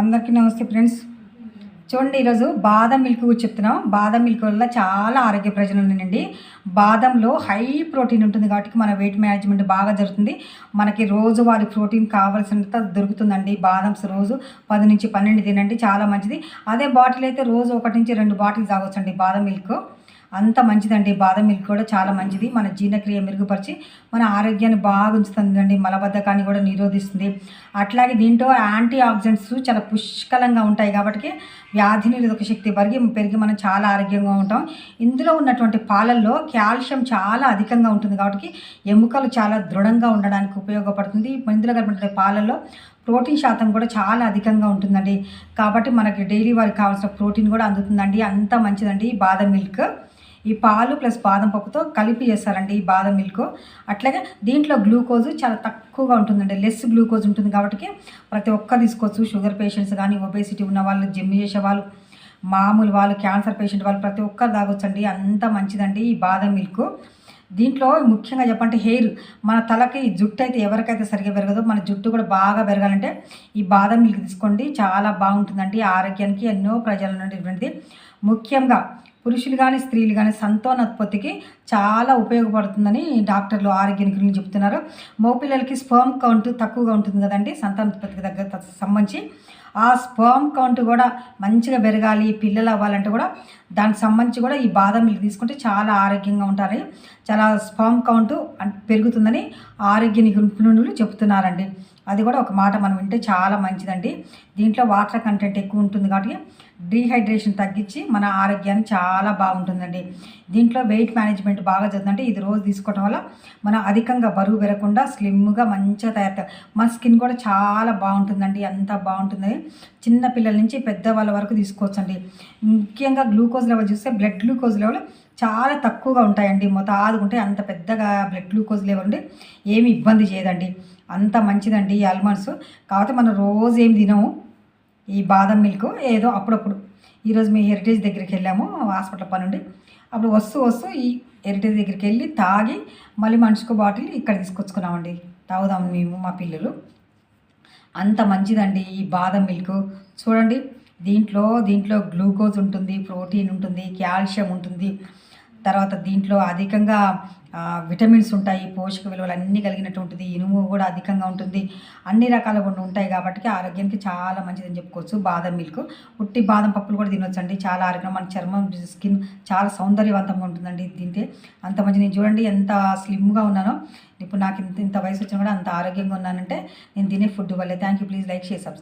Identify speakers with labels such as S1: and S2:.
S1: అందరికీ నమస్తే ఫ్రెండ్స్. చూడండి, ఈరోజు బాదం మిల్క్ గురించి చెప్తున్నాం. బాదం మిల్క్ వల్ల చాలా ఆరోగ్య ప్రయోజనాలు ఉన్నాయండి. బాదంలో హై ప్రోటీన్ ఉంటుంది కాబట్టి మన వెయిట్ మేనేజ్మెంట్ బాగా జరుగుతుంది. మనకి రోజువారీ ప్రోటీన్ కావాల్సినంత దొరుకుతుందండి. బాదమ్స్ రోజు 10 నుంచి 12 తినండి, చాలా మంచిది. అదే బాటిల్ అయితే రోజు 1 నుంచి 2 బాటిల్ తాగొచ్చండి బాదం మిల్క్. అంత మంచిదండి. బాదం మిల్క్ కూడా చాలా మంచిది. మన జీర్ణక్రియ మెరుగుపరిచి మన ఆరోగ్యాన్ని బాగా ఉంచుతుందండి. మలబద్ధకాన్ని కూడా నిరోధిస్తుంది. అట్లాగే దీంట్లో యాంటీ ఆక్సిడెంట్స్ చాలా పుష్కలంగా ఉంటాయి కాబట్టి వ్యాధి నిరోధక శక్తి పెరిగి మనం చాలా ఆరోగ్యంగా ఉంటాం. ఇందులో ఉన్నటువంటి పాలల్లో కాల్షియం చాలా అధికంగా ఉంటుంది కాబట్టి ఎముకలు చాలా దృఢంగా ఉండడానికి ఉపయోగపడుతుంది. ఇందులో కలిపిన పాలల్లో ప్రోటీన్ శాతం కూడా చాలా అధికంగా ఉంటుందండి. కాబట్టి మనకి డైలీ వారికి కావాల్సిన ప్రోటీన్ కూడా అందుతుందండి. అంత మంచిదండి బాదం మిల్క్. ఈ పాలు ప్లస్ బాదం పప్పుతో కలిపి చేస్తారండి ఈ బాదం మిల్క్. అట్లాగే దీంట్లో గ్లూకోజ్ చాలా తక్కువగా ఉంటుందండి, లెస్ గ్లూకోజ్ ఉంటుంది కాబట్టి ప్రతి ఒక్కరు తీసుకోవచ్చు. షుగర్ పేషెంట్స్ కానీ, ఒబేసిటీ ఉన్న వాళ్ళు, జిమ్ చేసే వాళ్ళు, మామూలు వాళ్ళు, క్యాన్సర్ పేషెంట్ వాళ్ళు ప్రతి ఒక్కరు తాగొచ్చండి. అంత మంచిదండి ఈ బాదం మిల్క్. దీంట్లో ముఖ్యంగా చెప్పంటే హెయిర్, మన తలకి జుట్టు అయితే ఎవరికైతే సరిగ్గా పెరగదో మన జుట్టు కూడా బాగా పెరగాలంటే ఈ బాదం మిల్క్ తీసుకోండి, చాలా బాగుంటుందండి. ఆరోగ్యానికి ఎన్నో ప్రయోజనాలు ఉండేటువంటిది. ముఖ్యంగా పురుషులు కానీ స్త్రీలు కానీ సంతానోత్పత్తికి చాలా ఉపయోగపడుతుందని డాక్టర్లు ఆరోగ్య నిపుణులు చెప్తున్నారు. మగపిల్లలకి స్పర్మ్ కౌంట్ తక్కువగా ఉంటుంది కదండి సంతానోత్పత్తికి దగ్గర సంబంధించి. ఆ స్పర్మ్ కౌంట్ కూడా మంచిగా పెరగాలి, పిల్లలు అవ్వాలంటే కూడా దానికి సంబంధించి కూడా ఈ బాదం మిల్క్ తీసుకుంటే చాలా ఆరోగ్యంగా ఉంటారు. చాలా స్పర్మ్ కౌంట్ పెరుగుతుందని ఆరోగ్య నిపుణులు చెప్తున్నారండి. అది కూడా ఒక మాట మనం వింటే చాలా మంచిదండి. దీంట్లో వాటర్ కంటెంట్ ఎక్కువ ఉంటుంది కాబట్టి డీహైడ్రేషన్ తగ్గించి మన ఆరోగ్యాన్ని చాలా బాగుంటుందండి. దీంట్లో వెయిట్ మేనేజ్మెంట్ బాగా జరుగుతుందంటే ఇది రోజు తీసుకోవడం వల్ల మనం అధికంగా బరువు పెరగకుండా స్లిమ్గా మంచిగా తయారు, మన స్కిన్ కూడా చాలా బాగుంటుందండి. అంత బాగుంటుంది. చిన్న పిల్లల నుంచి పెద్దవాళ్ళ వరకు తీసుకోవచ్చండి. ముఖ్యంగా గ్లూకోజ్ లెవెల్ చూస్తే బ్లడ్ గ్లూకోజ్ లెవెల్ చాలా తక్కువగా ఉంటాయండి. ఆదుకుంటే అంత పెద్దగా బ్లడ్ గ్లూకోజ్ లెవెల్ ఉండి ఏమి ఇబ్బంది చేయదండి. అంత మంచిదండి ఈ ఆల్మండ్స్. కాకపోతే మనం రోజు ఏం తినము ఈ బాదం మిల్క్, ఏదో అప్పుడప్పుడు. ఈరోజు మీ హెరిటేజ్ దగ్గరికి వెళ్ళాము హాస్పిటల్ పని నుండి. అప్పుడు వస్తూ ఈ హెరిటేజ్ దగ్గరికి వెళ్ళి తాగి మళ్ళీ మనిషికి బాటిల్ ఇక్కడ తీసుకొచ్చుకున్నామండి. తాగుదాం మేము మా పిల్లలు. అంత మంచిదండి ఈ బాదం మిల్క్. చూడండి, దీంట్లో గ్లూకోజ్ ఉంటుంది, ప్రోటీన్ ఉంటుంది, కాల్షియం ఉంటుంది. తర్వాత దీంట్లో అధికంగా విటమిన్స్ ఉంటాయి, పోషక విలువలు అన్నీ కలిగినటువంటిది. ఇనుము కూడా అధికంగా ఉంటుంది. అన్ని రకాలుగా ఉంటాయి కాబట్టి ఆరోగ్యానికి చాలా మంచిదని చెప్పుకోవచ్చు బాదం మిల్క్. ఉట్టి బాదం పప్పులు కూడా తినొచ్చండి, చాలా ఆరోగ్యం. మన చర్మం, స్కిన్ చాలా సౌందర్యవంతంగా ఉంటుందండి తింటే. అంత మంచి. నేను చూడండి ఎంత స్లిమ్గా ఉన్నానో. ఇప్పుడు నాకు ఇంత వయసు వచ్చినా కూడా అంత ఆరోగ్యంగా ఉన్నానంటే నేను తినే ఫుడ్ వల్లే. Thank you. Please like, share, subscribe.